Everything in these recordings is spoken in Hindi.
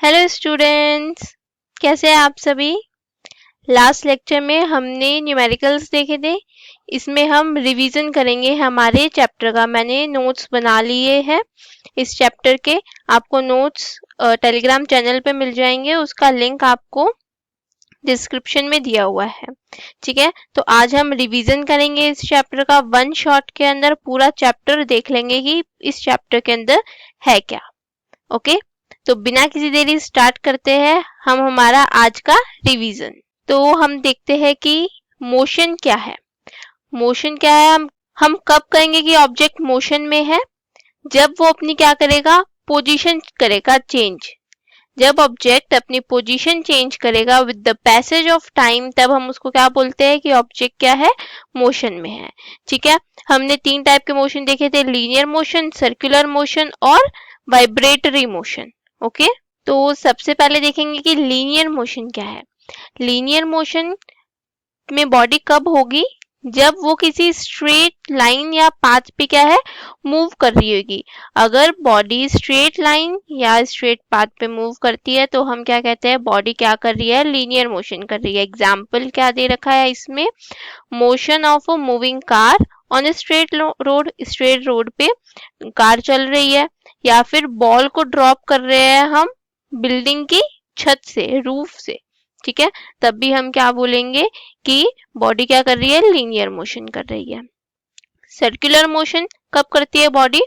हेलो स्टूडेंट्स, कैसे हैं आप सभी। लास्ट लेक्चर में हमने न्यूमेरिकल्स देखे थे। इसमें हम रिवीजन करेंगे हमारे चैप्टर का। मैंने नोट्स बना लिए हैं इस चैप्टर के। आपको नोट्स टेलीग्राम चैनल पे मिल जाएंगे, उसका लिंक आपको डिस्क्रिप्शन में दिया हुआ है। ठीक है, तो आज हम रिवीजन करेंगे इस चैप्टर का। वन शॉट के अंदर पूरा चैप्टर देख लेंगे कि इस चैप्टर के अंदर है क्या। ओके, तो बिना किसी देरी स्टार्ट करते हैं हम हमारा आज का रिवीजन। तो हम देखते हैं कि मोशन क्या है। मोशन क्या है, हम कब कहेंगे कि ऑब्जेक्ट मोशन में है? जब वो अपनी क्या करेगा, पोजीशन करेगा चेंज। जब ऑब्जेक्ट अपनी पोजीशन चेंज करेगा with the passage of time, तब हम उसको क्या बोलते हैं कि ऑब्जेक्ट क्या है, मोशन में है। ठीक है, हमने तीन टाइप के मोशन देखे थे, लीनियर मोशन, सर्कुलर मोशन और वाइब्रेटरी मोशन। ओके, तो सबसे पहले देखेंगे कि लीनियर मोशन क्या है। लीनियर मोशन में बॉडी कब होगी, जब वो किसी स्ट्रेट लाइन या पाथ पे क्या है, मूव कर रही होगी। अगर बॉडी स्ट्रेट लाइन या स्ट्रेट पाथ पे मूव करती है तो हम क्या कहते हैं, बॉडी क्या कर रही है, लीनियर मोशन कर रही है। एग्जाम्पल क्या दे रखा है इसमें, motion of a moving car on a straight road. Straight road पे कार चल रही है, या फिर बॉल को ड्रॉप कर रहे हैं हम बिल्डिंग की छत से, रूफ से। ठीक है, तब भी हम क्या बोलेंगे कि बॉडी क्या कर रही है, लीनियर मोशन कर रही है। सर्कुलर मोशन कब करती है बॉडी,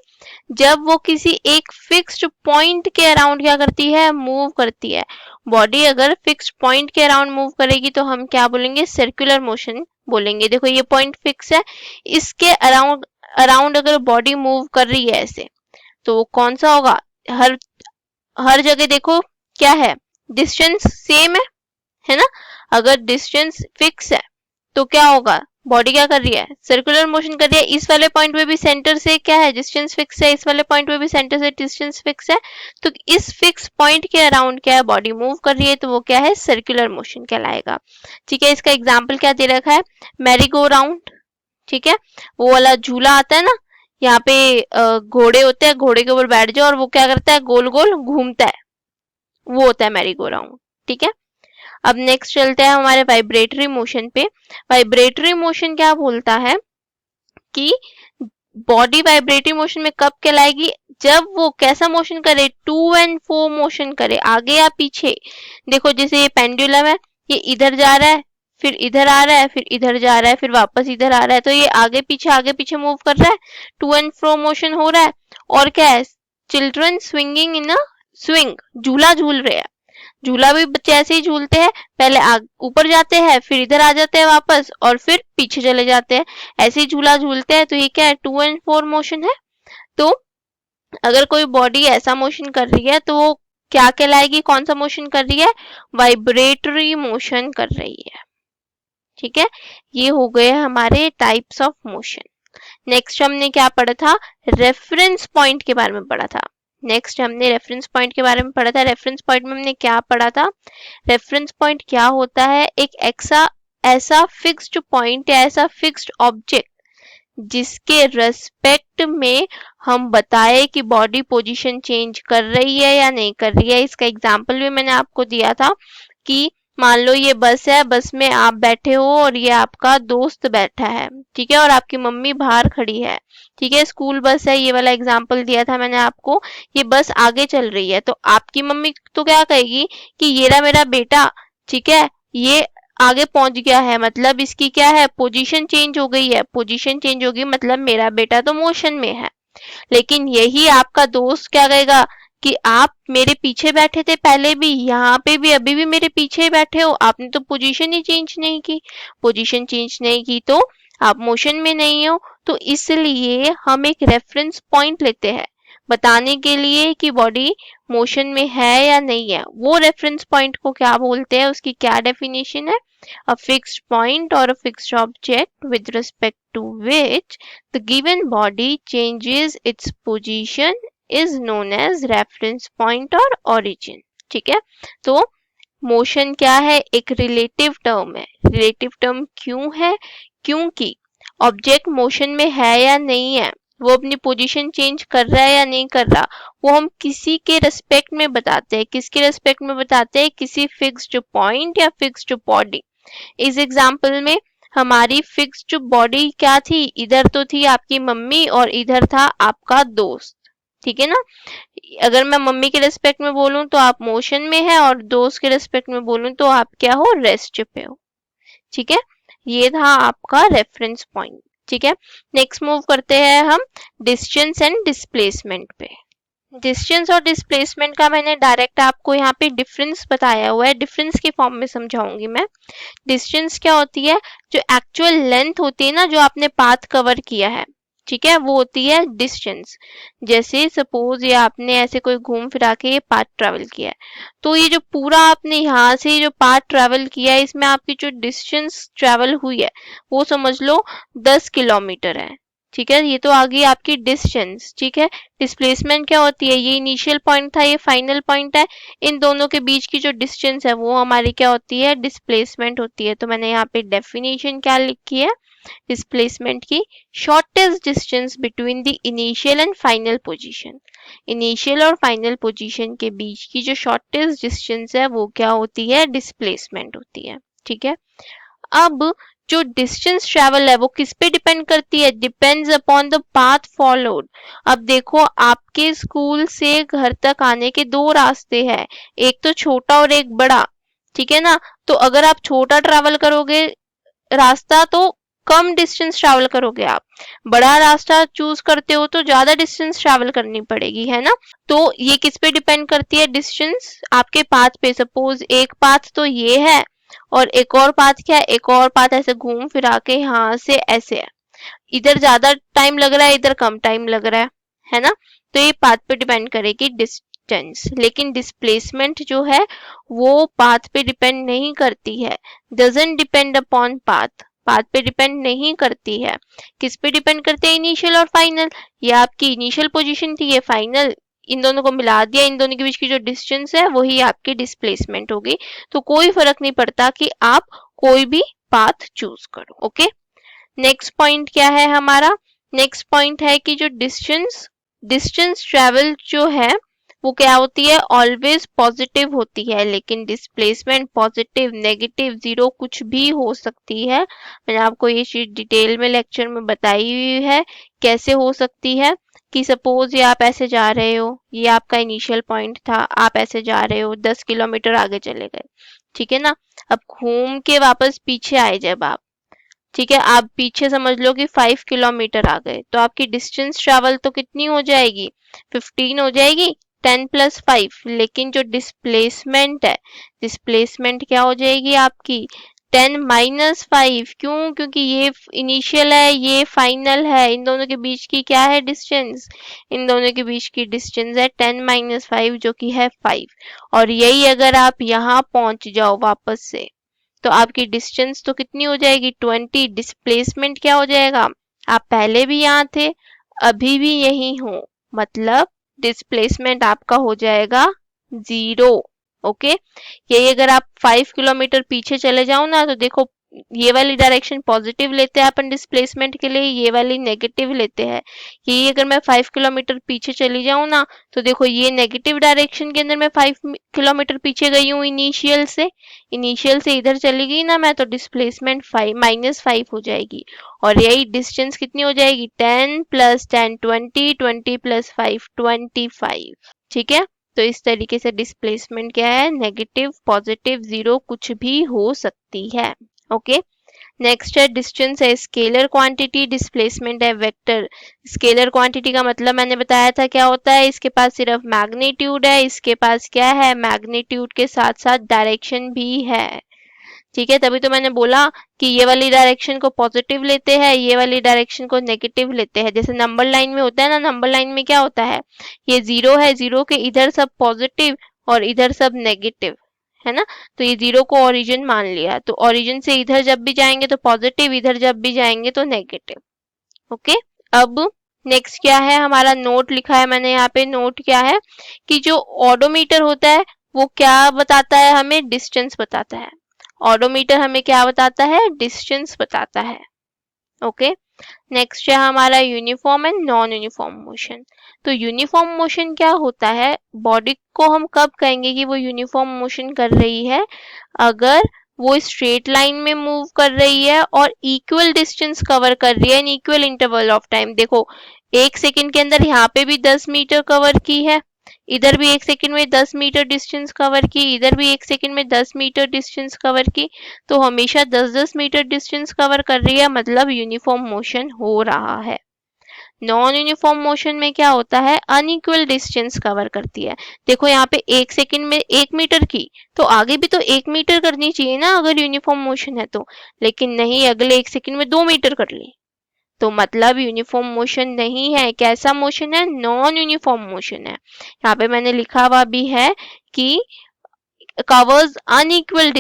जब वो किसी एक फिक्स्ड पॉइंट के अराउंड क्या करती है, मूव करती है। बॉडी अगर फिक्स्ड पॉइंट के अराउंड मूव करेगी तो हम क्या बोलेंगे, सर्कुलर मोशन बोलेंगे। देखो ये पॉइंट फिक्स है, इसके अराउंड अराउंड अगर बॉडी मूव कर रही है ऐसे, तो वो कौन सा होगा, हर हर जगह देखो क्या है, डिस्टेंस सेम है ना। अगर डिस्टेंस फिक्स है तो क्या होगा, बॉडी क्या कर रही है, सर्कुलर मोशन कर रही है। इस वाले पॉइंट पे भी सेंटर से क्या है, डिस्टेंस फिक्स है, इस वाले पॉइंट पे भी सेंटर से डिस्टेंस फिक्स है। तो इस फिक्स पॉइंट के अराउंड क्या है, बॉडी मूव कर रही है, तो वो क्या है, सर्कुलर मोशन कहलाएगा। ठीक है, इसका एग्जाम्पल क्या दे रखा है, मैरी गो राउंड। ठीक है, वो वाला झूला आता है ना, यहाँ पे घोड़े होते हैं, घोड़े के ऊपर बैठ जाओ और वो क्या करता है, गोल गोल घूमता है, वो होता है मैरी गो राउंड। ठीक है, अब नेक्स्ट चलते हैं हमारे वाइब्रेटरी मोशन पे। वाइब्रेटरी मोशन क्या बोलता है कि बॉडी वाइब्रेटरी मोशन में कब कहलाएगी, जब वो कैसा मोशन करे, टू एंड फो मोशन करे, आगे या पीछे। देखो जैसे ये पेंडुलम है, ये इधर जा रहा है, फिर इधर आ रहा है, फिर इधर जा रहा है, फिर वापस इधर आ रहा है, तो ये आगे पीछे मूव कर रहा है, टू एंड फ्रो मोशन हो रहा है। और क्या है, चिल्ड्रन स्विंगिंग इन अ स्विंग, झूला झूल रहे हैं। झूला भी बच्चे ऐसे ही झूलते हैं, पहले ऊपर जाते हैं, फिर इधर आ जाते हैं वापस, और फिर पीछे चले जाते हैं, ऐसे ही झूला झूलते हैं। तो ये क्या है, टू एंड फोर मोशन है। तो अगर कोई बॉडी ऐसा मोशन कर रही है तो वो क्या कहलाएगी, कौन सा मोशन कर रही है, वाइब्रेटरी मोशन कर रही है। ठीक है, ये हो गए हमारे टाइप्स ऑफ मोशन। नेक्स्ट हमने क्या पढ़ा था, रेफरेंस पॉइंट के बारे में पढ़ा था। नेक्स्ट हमने रेफरेंस पॉइंट के बारे में पढ़ा था। रेफरेंस पॉइंट में हमने क्या पढ़ा था, रेफरेंस पॉइंट क्या होता है, एक ऐसा फिक्स्ड पॉइंट या ऐसा फिक्स्ड ऑब्जेक्ट जिसके रेस्पेक्ट में हम बताए कि बॉडी पोजीशन चेंज कर रही है या नहीं कर रही है। इसका एग्जांपल भी मैंने आपको दिया था कि मान लो ये बस है, बस में आप बैठे हो और ये आपका दोस्त बैठा है, ठीक है, और आपकी मम्मी बाहर खड़ी है। ठीक है, स्कूल बस है, ये वाला एग्जांपल दिया था मैंने आपको। ये बस आगे चल रही है, तो आपकी मम्मी तो क्या कहेगी कि ये रहा मेरा बेटा, ठीक है, ये आगे पहुंच गया है, मतलब इसकी क्या है, पोजीशन चेंज हो गई है। पोजीशन चेंज होगी मतलब मेरा बेटा तो मोशन में है। लेकिन यही आपका दोस्त क्या कहेगा कि आप मेरे पीछे बैठे थे, पहले भी, यहाँ पे भी, अभी भी मेरे पीछे बैठे हो, आपने तो पोजीशन ही चेंज नहीं की। पोजीशन चेंज नहीं की तो आप मोशन में नहीं हो। तो इसलिए हम एक रेफरेंस पॉइंट लेते हैं बताने के लिए कि बॉडी मोशन में है या नहीं है। वो रेफरेंस पॉइंट को क्या बोलते हैं, उसकी क्या डेफिनेशन है, a fixed point or a fixed object with respect to which the given body changes its position is known as reference point or origin। ठीक है, तो मोशन क्या है, एक रिलेटिव टर्म है। रिलेटिव टर्म क्यों है, क्योंकि ऑब्जेक्ट मोशन में है या नहीं है वो अपनी पोजीशन चेंज कर रहा है या नहीं कर रहा, वो हम किसी के रेस्पेक्ट में बताते हैं। किसके रेस्पेक्ट में बताते हैं? किसी फिक्स्ड पॉइंट या फिक्स्ड बॉडी। इस एग्जाम्पल में हमारी फिक्स्ड बॉडी क्या थी? इधर तो थी आपकी मम्मी और इधर था आपका दोस्त, ठीक है ना। अगर मैं मम्मी के रेस्पेक्ट में बोलूं तो आप मोशन में है, और दोस्त के रेस्पेक्ट में बोलूं तो आप क्या हो? रेस्ट पे हो, ठीक है। ये था आपका रेफरेंस पॉइंट, ठीक है। नेक्स्ट मूव करते हैं हम डिस्टेंस एंड डिस्प्लेसमेंट पे। डिस्टेंस और डिस्प्लेसमेंट का मैंने डायरेक्ट आपको यहाँ पे डिफरेंस बताया हुआ है, डिफरेंस के फॉर्म में समझाऊंगी मैं। डिस्टेंस क्या होती है? जो एक्चुअल लेंथ होती है ना, जो आपने पाथ कवर किया है, ठीक है, वो होती है डिस्टेंस। जैसे सपोज ये आपने ऐसे कोई घूम फिरा के ये पाथ ट्रेवल किया है, तो ये जो पूरा आपने यहाँ से जो पाथ ट्रेवल किया है, इसमें आपकी जो डिस्टेंस ट्रेवल हुई है वो समझ लो 10 किलोमीटर है, ठीक है। ये तो आ गई आपकी डिस्टेंस, ठीक है। डिस्प्लेसमेंट क्या होती है? ये इनिशियल पॉइंट था, ये फाइनल पॉइंट है, इन दोनों के बीच की जो डिस्टेंस है वो हमारी क्या होती है? डिस्प्लेसमेंट होती है। तो मैंने यहाँ पे डेफिनेशन क्या लिखी है डिस्प्लेसमेंट की? Shortest distance between the initial and final position. Initial और फाइनल पोजीशन के बीच की जो शॉर्टेस्ट डिस्टेंस है वो क्या होती है? डिस्प्लेसमेंट होती है, ठीक है। अब जो डिस्टेंस ट्रेवल है वो किस पे डिपेंड करती है? Depends upon the path followed. अब देखो आपके स्कूल से घर तक आने के दो रास्ते हैं, एक तो छोटा और एक बड़ा, ठीक है ना। तो अगर आप छोटा ट्रैवल करोगे रास्ता तो कम डिस्टेंस ट्रैवल करोगे, आप बड़ा रास्ता चूज करते हो तो ज्यादा डिस्टेंस ट्रैवल करनी पड़ेगी, है ना। तो ये किस पे डिपेंड करती है? डिस्टेंस आपके पाथ पे। सपोज एक पाथ तो ये है और एक और पाथ क्या है? एक और पाथ ऐसे घूम फिरा के यहाँ से ऐसे है, इधर ज्यादा टाइम लग रहा है, इधर कम टाइम लग रहा है ना। तो ये पाथ पे डिपेंड करेगी डिस्टेंस। लेकिन डिस्प्लेसमेंट जो है वो पाथ पे डिपेंड नहीं करती है, doesn't depend upon path, path पे डिपेंड नहीं करती है। किस पे डिपेंड करते हैं? इनिशियल और फाइनल। ये आपकी इनिशियल पोजीशन थी, ये फाइनल, इन दोनों को मिला दिया, इन दोनों के बीच की जो डिस्टेंस है वही आपकी डिस्प्लेसमेंट होगी। तो कोई फर्क नहीं पड़ता कि आप कोई भी पाथ चूज करो, ओके। नेक्स्ट पॉइंट क्या है हमारा? नेक्स्ट पॉइंट है कि जो डिस्टेंस डिस्टेंस ट्रेवल जो है वो क्या होती है? ऑलवेज पॉजिटिव होती है। लेकिन डिस्प्लेसमेंट पॉजिटिव, नेगेटिव, जीरो कुछ भी हो सकती है। मैंने आपको ये चीज डिटेल में लेक्चर में बताई हुई है कैसे हो सकती है। कि सपोज ये आप ऐसे जा रहे हो, ये आपका इनिशियल पॉइंट था, आप ऐसे जा रहे हो 10 किलोमीटर आगे चले गए, ठीक है ना। अब घूम के वापस पीछे आए जब आप, ठीक है, आप पीछे समझ लो कि 5 किलोमीटर आ गए, तो आपकी डिस्टेंस ट्रैवल तो कितनी हो जाएगी? 15 हो जाएगी, 10 प्लस 5। लेकिन जो डिस्प्लेसमेंट है, डिस्प्लेसमेंट क्या हो जाएगी आपकी? 10 माइनस 5। क्यों? क्योंकि ये इनिशियल है, ये फाइनल है, इन दोनों के बीच की क्या है? डिस्टेंस। इन दोनों के बीच की डिस्टेंस है 10 माइनस 5 जो कि है 5। और यही अगर आप यहाँ पहुंच जाओ वापस से तो आपकी डिस्टेंस तो कितनी हो जाएगी? 20। डिस्प्लेसमेंट क्या हो जाएगा? आप पहले भी यहाँ थे, अभी भी यही हो, मतलब डिस्प्लेसमेंट आपका हो जाएगा 0, ओके। यही अगर आप 5 किलोमीटर पीछे चले जाओ ना, तो देखो ये वाली डायरेक्शन पॉजिटिव लेते हैं अपन डिस्प्लेसमेंट के लिए, ये वाली नेगेटिव लेते हैं। यही अगर मैं 5 किलोमीटर पीछे चली जाऊं ना, तो देखो ये नेगेटिव डायरेक्शन के अंदर मैं 5 किलोमीटर पीछे गई हूँ इनिशियल से, इनिशियल से इधर चली गई ना मैं, तो डिस्प्लेसमेंट 5 माइनस 5 हो जाएगी। और यही डिस्टेंस कितनी हो जाएगी? 10 प्लस 10 20, 20 प्लस 5 25, ठीक है। तो इस तरीके से डिस्प्लेसमेंट क्या है? नेगेटिव, पॉजिटिव, जीरो कुछ भी हो सकती है, ओके। नेक्स्ट है डिस्टेंस है स्केलर क्वांटिटी, डिस्प्लेसमेंट है वेक्टर। स्केलर क्वांटिटी का मतलब मैंने बताया था क्या होता है? इसके पास सिर्फ मैग्नीट्यूड है, इसके पास क्या है? मैग्नीट्यूड के साथ साथ डायरेक्शन भी है, ठीक है। तभी तो मैंने बोला कि ये वाली डायरेक्शन को पॉजिटिव लेते हैं, ये वाली डायरेक्शन को नेगेटिव लेते हैं। जैसे नंबर लाइन में होता है ना, नंबर लाइन में क्या होता है? ये 0 है, 0 के इधर सब पॉजिटिव और इधर सब नेगेटिव, है ना। तो ये 0 को ओरिजिन मान लिया, तो ओरिजिन से इधर जब भी जाएंगे तो पॉजिटिव, इधर जब भी जाएंगे तो नेगेटिव, ओके। अब नेक्स्ट क्या है हमारा? नोट लिखा है मैंने यहाँ पे। नोट क्या है कि जो ऑडोमीटर होता है वो क्या बताता है हमें? डिस्टेंस बताता है। ऑडोमीटर हमें क्या बताता है? डिस्टेंस बताता है, ओके। नेक्स्ट है हमारा uniform and non uniform motion. तो यूनिफॉर्म मोशन क्या होता है, बॉडी को हम कब कहेंगे कि वो यूनिफॉर्म मोशन कर रही है, अगर वो स्ट्रेट लाइन में मूव कर रही है और इक्वल डिस्टेंस कवर कर रही है in equal interval of time. देखो 1 सेकंड के अंदर यहाँ पे भी 10 मीटर कवर की है, इधर भी 1 सेकंड में 10 मीटर डिस्टेंस कवर की, इधर भी 1 सेकंड में 10 मीटर डिस्टेंस कवर की। तो हमेशा 10-10 मीटर डिस्टेंस कवर कर रही है, मतलब यूनिफॉर्म मोशन हो रहा है। नॉन यूनिफॉर्म मोशन में क्या होता है, अनइक्वल डिस्टेंस कवर करती है। देखो यहाँ पे 1 सेकंड में 1 मीटर की, तो आगे भी तो 1 मीटर करनी चाहिए ना अगर यूनिफॉर्म मोशन है तो, लेकिन नहीं, अगले 1 सेकंड में 2 मीटर कर ली, तो मतलब यूनिफॉर्म मोशन नहीं है। कैसा मोशन है, नॉन यूनिफॉर्म मोशन है। यहाँ पे मैंने लिखा हुआ भी है कि covers unequal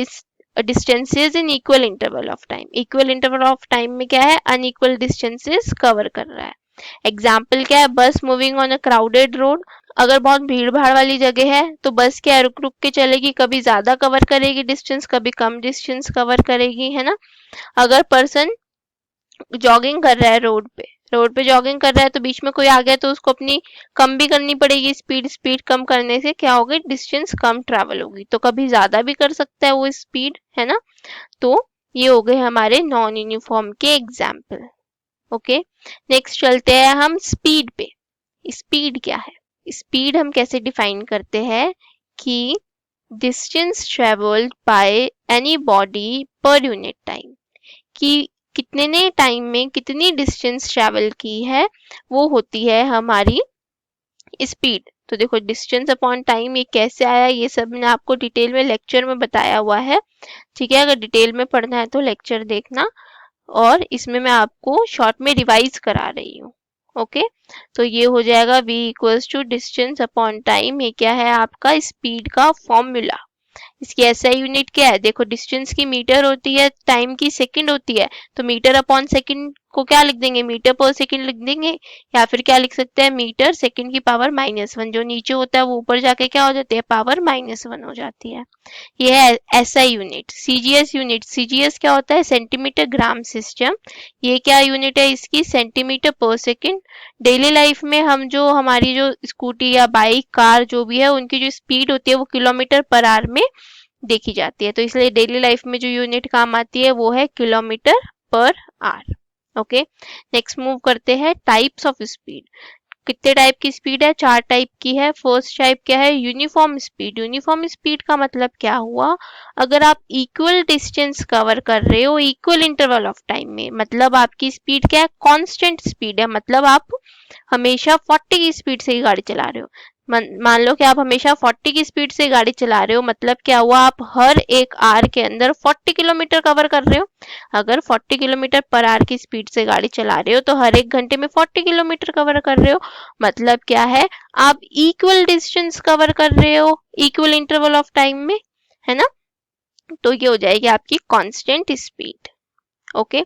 distances in equal interval of time. Equal interval of time में क्या है, अनइक्वल डिस्टेंसेस कवर कर रहा है। एग्जाम्पल क्या है, बस moving on a crowded road. अगर बहुत भीड़ भाड़ वाली जगह है तो बस क्या रुक रुक के चलेगी, कभी ज्यादा कवर करेगी डिस्टेंस, कभी कम डिस्टेंस कवर करेगी, है ना। अगर पर्सन जॉगिंग कर रहा है रोड पे जॉगिंग कर रहा है, तो बीच में कोई आ गया तो उसको अपनी कम भी करनी पड़ेगी स्पीड। स्पीड कम करने से क्या होगी, डिस्टेंस कम ट्रैवल होगी, तो कभी ज्यादा भी कर सकता है वो स्पीड, है ना। तो ये हो गए हमारे नॉन यूनिफॉर्म के एग्जाम्पल। ओके, नेक्स्ट चलते हैं हम स्पीड पे। स्पीड क्या है, स्पीड हम कैसे डिफाइन करते हैं कि distance travelled by any body per unit time, कि कितने ने टाइम में कितनी डिस्टेंस ट्रैवल की है, वो होती है हमारी स्पीड। तो देखो डिस्टेंस अपॉन टाइम ये कैसे आया, ये सब मैंने आपको डिटेल में लेक्चर में बताया हुआ है, ठीक है। अगर डिटेल में पढ़ना है तो लेक्चर देखना, और इसमें मैं आपको शॉर्ट में रिवाइज करा रही हूँ। ओके, तो ये हो जाएगा v equals to distance upon time. ये क्या है, आपका स्पीड का फॉर्मूला। इसकी एसआई यूनिट क्या है, देखो डिस्टेंस की मीटर होती है, टाइम की सेकंड होती है, तो मीटर अपॉन सेकंड को क्या लिख देंगे, मीटर पर सेकंड लिख देंगे, या फिर क्या लिख सकते हैं, मीटर सेकंड की पावर -1। जो नीचे होता है वो ऊपर जाके क्या हो जाती है, पावर -1 हो जाती है। ये है SI unit. CGS unit, CGS क्या होता है, सेंटीमीटर ग्राम सिस्टम। ये क्या यूनिट है इसकी, सेंटीमीटर पर सेकंड। डेली लाइफ में हम जो हमारी जो स्कूटी या बाइक कार जो भी है, उनकी जो स्पीड होती है वो किलोमीटर पर आवर में देखी जाती है, तो इसलिए डेली लाइफ में जो यूनिट काम आती है वो है kilometre per hour. Okay, next move करते हैं टाइप्स ऑफ स्पीड। कितने टाइप की स्पीड है, 4 टाइप की है। फर्स्ट टाइप क्या है, यूनिफॉर्म स्पीड। यूनिफॉर्म स्पीड का मतलब क्या हुआ, अगर आप इक्वल डिस्टेंस कवर कर रहे हो इक्वल इंटरवल ऑफ टाइम में, मतलब आपकी स्पीड क्या है, कांस्टेंट स्पीड है, मतलब आप हमेशा 40 की स्पीड से ही गाड़ी चला रहे हो। मान लो कि आप हमेशा 40 की स्पीड से गाड़ी चला रहे हो, मतलब क्या हुआ, आप हर एक आवर के अंदर 40 किलोमीटर कवर कर रहे हो। अगर 40 किलोमीटर पर आवर की स्पीड से गाड़ी चला रहे हो तो हर एक घंटे में 40 किलोमीटर कवर कर रहे हो, मतलब क्या है, आप इक्वल डिस्टेंस कवर कर रहे हो इक्वल इंटरवल ऑफ टाइम में, है ना। तो ये हो जाएगी आपकी constant speed. Okay,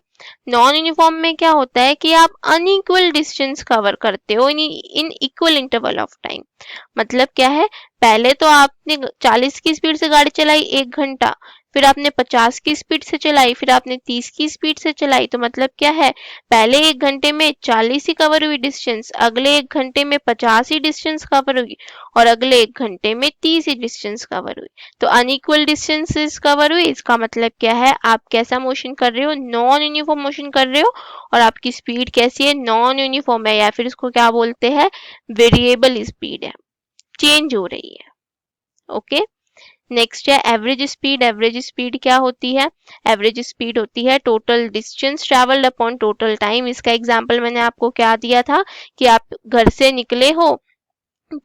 non uniform में क्या होता है कि आप अनइक्वल डिस्टेंस कवर करते हो in equal interval of time. मतलब क्या है, पहले तो आपने 40 की स्पीड से गाड़ी चलाई 1 घंटा, फिर आपने 50 की स्पीड से चलाई, फिर आपने 30 की स्पीड से चलाई, तो मतलब क्या है, पहले 1 घंटे में 40 ही कवर हुई डिस्टेंस, अगले 1 घंटे में 50 ही डिस्टेंस कवर हुई, और अगले 1 घंटे में 30 ही डिस्टेंस कवर हुई। तो अनइक्वल डिस्टेंसेस कवर हुई, इसका मतलब क्या है, आप कैसा मोशन कर रहे हो, नॉन यूनिफॉर्म मोशन कर रहे हो, और आपकी स्पीड कैसी है, नॉन यूनिफॉर्म है, या फिर इसको क्या बोलते हैं, वेरिएबल स्पीड है, चेंज हो रही है। ओके, नेक्स्ट है एवरेज स्पीड। एवरेज स्पीड क्या होती है, एवरेज स्पीड होती है total distance travelled upon total time. इसका एग्जांपल मैंने आपको क्या दिया था कि आप घर से निकले हो,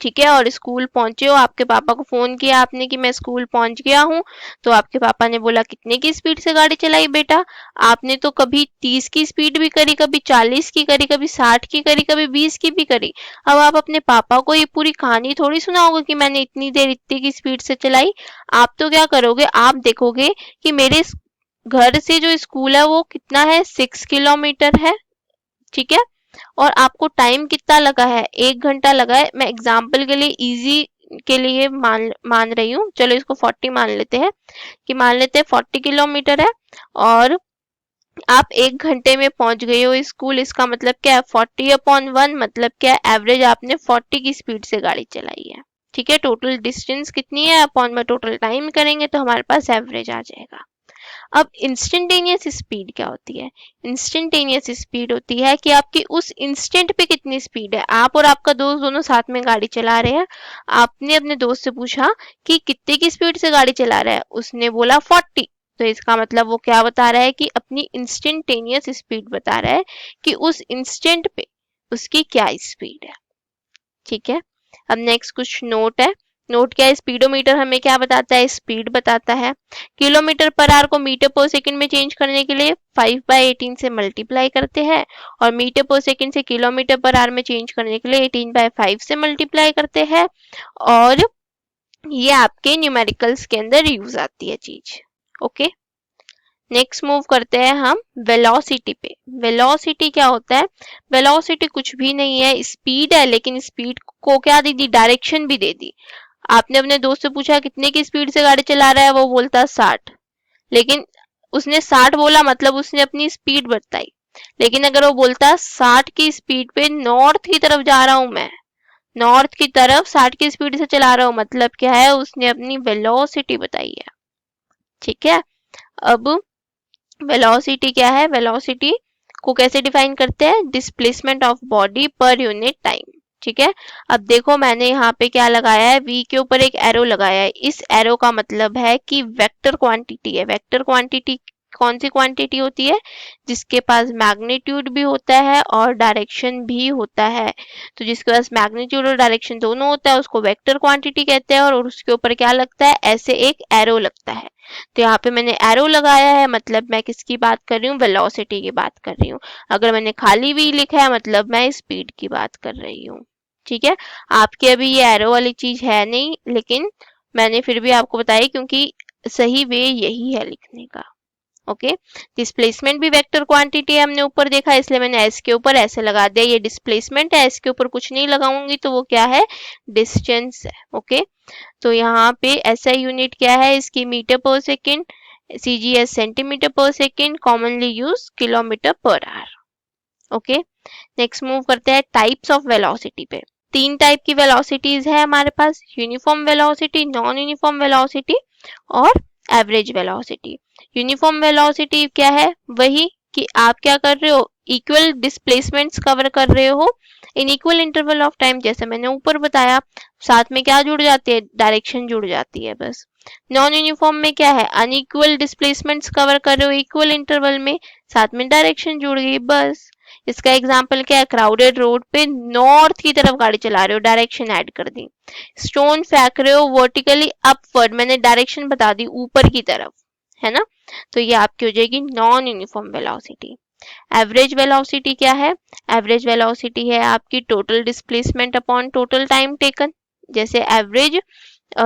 ठीक है, और स्कूल पहुंचे हो, आपके पापा को फोन किया आपने कि मैं स्कूल पहुंच गया हूँ, तो आपके पापा ने बोला कितने की स्पीड से गाड़ी चलाई बेटा, आपने तो कभी 30 की स्पीड भी करी, कभी 40 की करी, कभी 60 की करी, कभी 20 की भी करी। अब आप अपने पापा को ये पूरी कहानी थोड़ी सुनाओगे कि मैंने इतनी देर इतनी की स्पीड से चलाई। आप तो क्या करोगे, आप देखोगे कि मेरे घर से जो स्कूल है वो कितना है, 6 किलोमीटर है, ठीक है, और आपको टाइम कितना लगा है, 1 घंटा लगा है। मैं एग्जाम्पल के लिए इजी के लिए मान रही हूँ, चलो इसको 40 मान लेते हैं, कि मान लेते हैं 40 किलोमीटर है, और आप 1 घंटे में पहुंच गए हो स्कूल, इसका मतलब क्या है 40/1, मतलब क्या है एवरेज आपने 40 की स्पीड से गाड़ी चलाई है। ठीक है, टोटल डिस्टेंस कितनी है अपॉन में टोटल टाइम करेंगे तो हमारे पास एवरेज आ जाएगा। अब इंस्टेंटेनियस स्पीड क्या होती है? इंस्टेंटेनियस स्पीड होती है कि आपकी उस इंस्टेंट पे कितनी स्पीड है। आप और आपका दोस्त दोनों साथ में गाड़ी चला रहे हैं, आपने अपने दोस्त से पूछा कि कितने की स्पीड से गाड़ी चला रहा है, उसने बोला 40, तो इसका मतलब वो क्या बता रहा है कि अपनी इंस्टेंटेनियस स्पीड बता रहा है कि उस इंस्टेंट पे उसकी क्या स्पीड है। ठीक है, अब नेक्स्ट कुछ नोट है। नोट क्या है? स्पीडोमीटर हमें क्या बताता है? स्पीड बताता है। किलोमीटर पर आवर को मीटर पर सेकंड में चेंज करने के लिए 5/18 से मल्टीप्लाई करते हैं, और मीटर पर सेकंड से किलोमीटर पर आवर में चेंज करने के लिए 18/5 से मल्टीप्लाई करते हैं। और ये आपके न्यूमेरिकल्स के अंदर यूज आती है चीज। ओके, नेक्स्ट मूव करते हैं हम वेलोसिटी पे। वेलोसिटी क्या होता है? वेलोसिटी कुछ भी नहीं है, स्पीड है, लेकिन स्पीड को क्या दे दी? डायरेक्शन भी दे दी। आपने अपने दोस्त से पूछा कितने की स्पीड से गाड़ी चला रहा है, वो बोलता 60, लेकिन उसने 60 बोला मतलब उसने अपनी स्पीड बताई। लेकिन अगर वो बोलता 60 की स्पीड पे नॉर्थ की तरफ जा रहा हूं मैं, नॉर्थ की तरफ 60 की स्पीड से चला रहा हूं, मतलब क्या है? उसने अपनी वेलोसिटी बताई है। ठीक है, अब वेलोसिटी क्या है? वेलोसिटी को कैसे डिफाइन करते हैं? Displacement of body per unit time. ठीक है, अब देखो मैंने यहाँ पे क्या लगाया है, v के ऊपर एक एरो लगाया है। इस एरो का मतलब है कि वेक्टर क्वांटिटी है। वेक्टर क्वांटिटी कौन सी क्वांटिटी होती है? जिसके पास मैग्नीट्यूड भी होता है और डायरेक्शन भी होता है। तो जिसके पास मैग्नीट्यूड और डायरेक्शन दोनों होता है उसको वेक्टर क्वांटिटी कहते हैं, और उसके ऊपर क्या लगता है? ऐसे एक एरो लगता है। तो यहाँ पे मैंने एरो लगाया है, मतलब मैं किसकी बात कर रही हूँ? वेलोसिटी की बात कर रही हूँ। अगर मैंने खाली वी लिखा है मतलब मैं स्पीड की बात कर रही हूँ। ठीक है, आपके अभी ये एरो वाली चीज है नहीं, लेकिन मैंने फिर भी आपको बताई क्योंकि सही वे यही है लिखने का। ओके, डिस्प्लेसमेंट भी वेक्टर क्वांटिटी है, हमने ऊपर देखा, इसलिए मैंने एस के ऊपर ऐसे लगा दिया। ये डिस्प्लेसमेंट है, एस के ऊपर कुछ नहीं लगाऊंगी तो वो क्या है? डिस्टेंस है। ओके, तो यहाँ पे एसआई यूनिट क्या है इसकी? मीटर पर सेकेंड, सीजीएस सेंटीमीटर पर second, commonly use kilometre per hour. Okay, next move करते हैं टाइप्स ऑफ वेलोसिटी पे। 3 टाइप की वेलोसिटीज है हमारे पास, uniform velocity, non uniform velocity और एवरेज वेलोसिटी। यूनिफॉर्म वेलोसिटी क्या है? वही कि आप क्या कर रहे हो? इक्वल डिस्प्लेसमेंट्स कवर कर रहे हो in equal interval of time, जैसे मैंने ऊपर बताया। साथ में क्या जुड़ जाती है? डायरेक्शन जुड़ जाती है बस। नॉन यूनिफॉर्म में क्या है? अनइक्वल डिस्प्लेसमेंट्स कवर कर रहे हो इक्वल इंटरवल में, साथ में डायरेक्शन जुड़ गई बस। इसका एग्जाम्पल क्या है? क्राउडेड रोड पे नॉर्थ की तरफ गाड़ी चला रहे हो, डायरेक्शन ऐड कर दी। स्टोन फेंक रहे हो वर्टिकली अपवर्ड, मैंने डायरेक्शन बता दी ऊपर की तरफ, है ना? तो ये आपकी हो जाएगी non uniform velocity. Average velocity क्या है? एवरेज वेलोसिटी है आपकी total displacement upon total time taken. जैसे एवरेज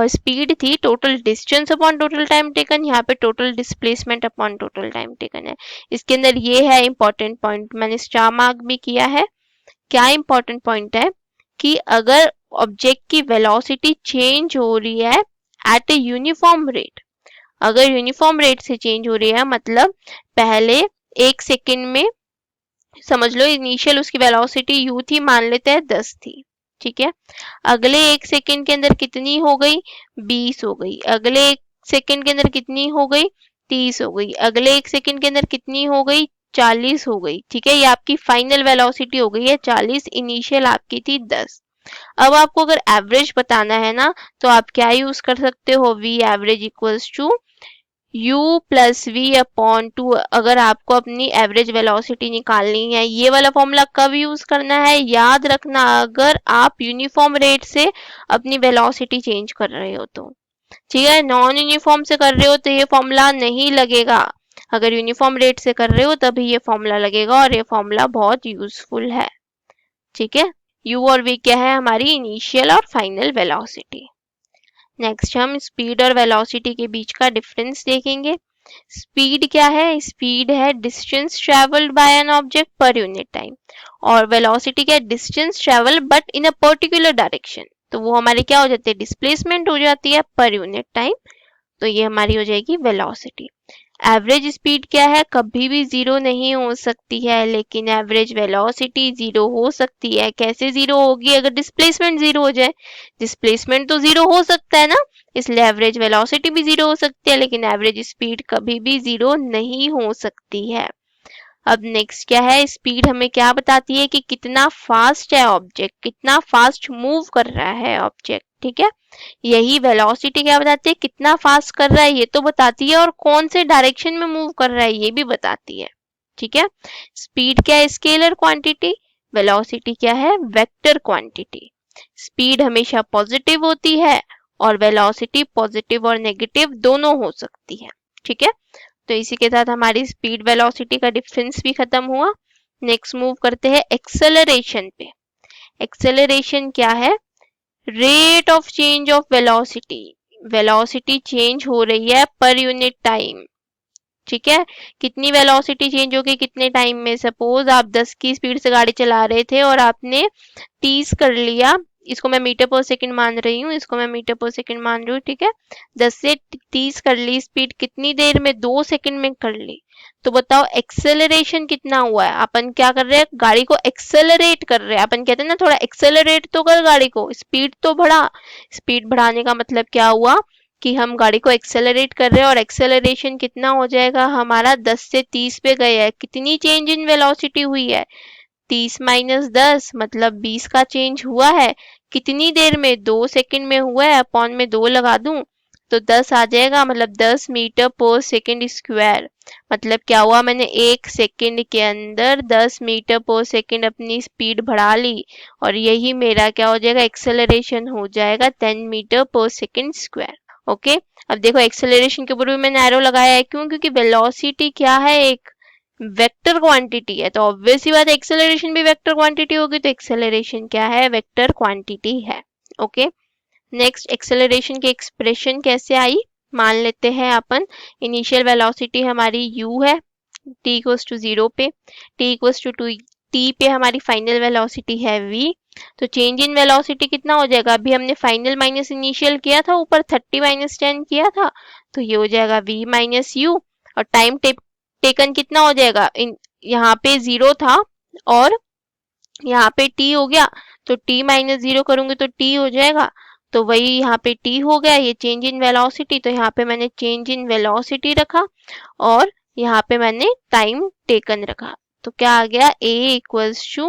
स्पीड थी total distance upon total time taken, यहाँ पे total displacement upon total time taken है। इसके अंदर ये है इंपॉर्टेंट पॉइंट, मैंने स्टार मार्क भी किया है। क्या इंपॉर्टेंट पॉइंट है कि अगर ऑब्जेक्ट की वेलोसिटी चेंज हो रही है एट ए यूनिफॉर्म रेट, अगर यूनिफॉर्म रेट से चेंज हो रही है मतलब पहले 1 सेकेंड में, समझ लो इनिशियल उसकी वेलोसिटी यू थी, मान लेते हैं 10 थी। ठीक है, अगले 1 सेकेंड के अंदर कितनी हो गई? 20 हो गई। अगले 1 सेकेंड के अंदर कितनी हो गई? 30 हो गई। अगले 1 सेकेंड के अंदर कितनी हो गई? 40 हो गई। ठीक है, ये आपकी फाइनल वेलोसिटी हो गई है 40, इनिशियल आपकी थी 10। अब आपको अगर एवरेज बताना है ना, तो आप क्या यूज कर सकते हो? V average equals to u plus v upon 2। अगर आपको अपनी एवरेज वेलोसिटी निकालनी है, ये वाला फॉर्मूला कब यूज करना है? याद रखना, अगर आप यूनिफॉर्म रेट से अपनी वेलोसिटी चेंज कर रहे हो तो। ठीक है, नॉन यूनिफॉर्म से कर रहे हो तो ये फॉर्मूला नहीं लगेगा। अगर यूनिफॉर्म रेट से कर रहे हो तभी ये फॉर्मूला लगेगा, और ये फॉर्मूला बहुत यूजफुल है। ठीक है, u और v क्या है? हमारी इनिशियल और फाइनल वेलोसिटी। नेक्स्ट हम स्पीड और वेलोसिटी के बीच का डिफरेंस देखेंगे। स्पीड क्या है? स्पीड है distance travelled by an object per unit time, और वेलोसिटी क्या है? Distance travel but in a particular direction, तो वो हमारी क्या हो जाती है? डिस्प्लेसमेंट हो जाती है पर यूनिट टाइम। तो ये हमारी हो जाएगी वेलोसिटी। एवरेज स्पीड क्या है, कभी भी जीरो नहीं हो सकती है, लेकिन एवरेज वेलोसिटी जीरो हो सकती है। कैसे जीरो होगी, अगर डिस्प्लेसमेंट जीरो हो जाए। डिस्प्लेसमेंट तो जीरो हो सकता है ना, इसलिए एवरेज वेलोसिटी भी जीरो हो सकती है, लेकिन एवरेज स्पीड कभी भी जीरो नहीं हो सकती है। अब नेक्स्ट क्या है, स्पीड हमें क्या बताती है कि कितना फास्ट है ऑब्जेक्ट, कितना फास्ट मूव कर रहा है ऑब्जेक्ट, ठीक है। यही वेलोसिटी क्या बताती है, कितना फास्ट कर रहा है ये तो बताती है, और कौन से डायरेक्शन में मूव कर रहा है ये भी बताती है, ठीक है। स्पीड क्या है, स्केलर क्वांटिटी। वेलोसिटी क्या है, वेक्टर क्वांटिटी। स्पीड हमेशा पॉजिटिव होती है और वेलोसिटी पॉजिटिव और नेगेटिव दोनों हो सकती है, ठीक है। तो इसी के साथ हमारी स्पीड वेलोसिटी का डिफरेंस भी खत्म हुआ। नेक्स्ट मूव करते हैं एक्सेलरेशन पे। एक्सेलरेशन क्या है, rate of change of velocity. Velocity change हो रही है पर यूनिट टाइम, ठीक है। कितनी वेलोसिटी चेंज होगी कितने टाइम में, सपोज आप 10 की स्पीड से गाड़ी चला रहे थे और आपने 30 कर लिया, इसको मैं मीटर पर सेकंड मान रही हूँ, इसको मैं मीटर पर सेकंड मान रही हूँ, ठीक है। 10 से 30 कर ली स्पीड, कितनी देर में, 2 सेकंड में कर ली। तो बताओ एक्सेलरेशन कितना हुआ है, अपन क्या कर रहे हैं, गाड़ी को एक्सेलरेट कर रहे हैं। अपन कहते हैं ना थोड़ा एक्सेलरेट तो कर गाड़ी को, स्पीड तो बढ़ा। स्पीड बढ़ाने का मतलब क्या हुआ कि हम गाड़ी को एक्सेलरेट कर रहे हैं, और एक्सेलरेशन कितना हो जाएगा हमारा, 10 से 30 पे गए हैं। कितनी चेंज इन वेलोसिटी हुई है, 30 माइनस 10 मतलब 20 का चेंज हुआ है। कितनी देर में, 2 सेकंड में हुआ है, अपॉन में 2 लगा दूं तो 10 आ जाएगा, मतलब 10 मीटर पर सेकंड स्क्वायर। मतलब क्या हुआ, मैंने 1 सेकंड के अंदर 10 मीटर पर सेकंड अपनी स्पीड बढ़ा ली, और यही मेरा क्या हो जाएगा, एक्सेलरेशन हो जाएगा 10 मीटर पर सेकंड स्क्वायर। ओके। अब देखो एक्सेलरेशन के ऊपर भी मैंने एरो लगाया है, क्यों, क्योंकि वेलोसिटी क्या है, एक वेक्टर क्वांटिटी है, तो ऑब्वियस सी बात है एक्सेलरेशन भी वेक्टर क्वांटिटी होगी, तो एक्सेलरेशन क्या है, वेक्टर क्वांटिटी है। ओके। नेक्स्ट एक्सेलरेशन की एक्सप्रेशन कैसे आई, मान लेते हैं अपन इनिशियल वेलोसिटी हमारी u है, t इक्वल्स टू 0 पे, t इक्वल्स टू t पे हमारी फाइनल वेलोसिटी है v। तो चेंज इन वेलोसिटी कितना हो जाएगा, अभी हमने फाइनल माइनस इनिशियल किया था, ऊपर 30 माइनस 10 किया था, तो ये हो जाएगा v माइनस यू। और टाइम टेकन कितना हो जाएगा, यहाँ पे 0 था और यहाँ पे t हो गया, तो t माइनस 0 करूंगी तो t हो जाएगा, तो वही यहाँ पे t हो गया, ये चेंज इन वेलोसिटी, तो यहाँ पे मैंने चेंज इन वेलोसिटी रखा, और यहाँ पे मैंने टाइम टेकन रखा। तो क्या आ गया, a equals to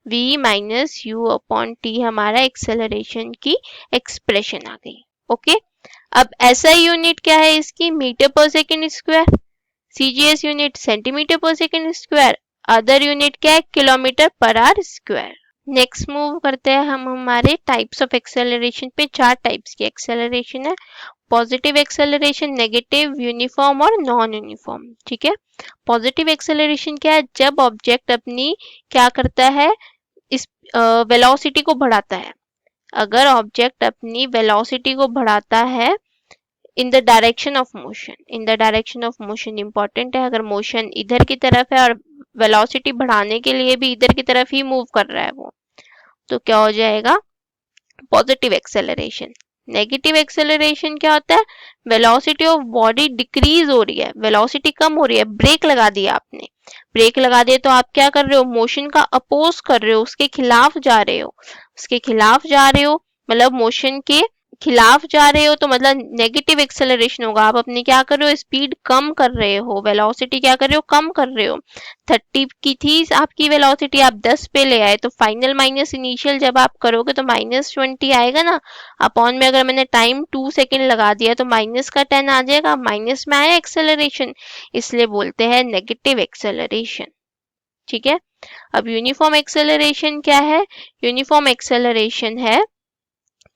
v minus u upon t, हमारा एक्सेलरेशन की एक्सप्रेशन आ गई। ओके। अब ऐसा यूनिट क्या है इसकी, मीटर पर second square. CGS unit centimetre पर सेकेंड स्क्वायर। अदर यूनिट क्या है, kilometre per hour square. Next move करते हैं हम हमारे टाइप्स ऑफ एक्सेलरेशन पे। 4 टाइप्स की एक्सेलरेशन है, पॉजिटिव एक्सेलरेशन, नेगेटिव, यूनिफॉर्म और नॉन यूनिफॉर्म, ठीक है। पॉजिटिव एक्सेलरेशन क्या है, जब ऑब्जेक्ट अपनी क्या करता है, इस वेलोसिटी को बढ़ाता है। अगर ऑब्जेक्ट अपनी वेलोसिटी को बढ़ाता है in the direction of motion, in the direction of motion important है, अगर मोशन इधर की तरफ है और वेलोसिटी बढ़ाने के लिए भी इधर की तरफ ही मूव कर रहा है वो, तो क्या हो जाएगा, पॉजिटिव एक्सेलरेशन। नेगेटिव एक्सेलरेशन क्या होता है, वेलोसिटी ऑफ बॉडी डिक्रीज हो रही है, वेलोसिटी कम हो रही है, ब्रेक लगा दिया आपने, ब्रेक लगा दिया तो आप क्या कर रहे हो, मोशन का अपोज कर रहे हो, उसके खिलाफ जा रहे हो, उसके खिलाफ जा रहे हो, मतलब मोशन के खिलाफ जा रहे हो, तो मतलब नेगेटिव एक्सेलरेशन होगा। आप अपनी क्या कर रहे हो, स्पीड कम कर रहे हो, वेलोसिटी क्या कर रहे हो, कम कर रहे हो। 30 की थी आपकी वेलोसिटी, आप 10 पे ले आए, तो फाइनल माइनस इनिशियल जब आप करोगे तो -20 आएगा ना, अपॉन में अगर मैंने टाइम 2 सेकेंड लगा दिया तो माइनस का 10 आ जाएगा, माइनस में आया एक्सेलरेशन, इसलिए बोलते हैं नेगेटिव एक्सेलरेशन, ठीक है। अब यूनिफॉर्म एक्सेलरेशन क्या है, यूनिफॉर्म एक्सेलरेशन है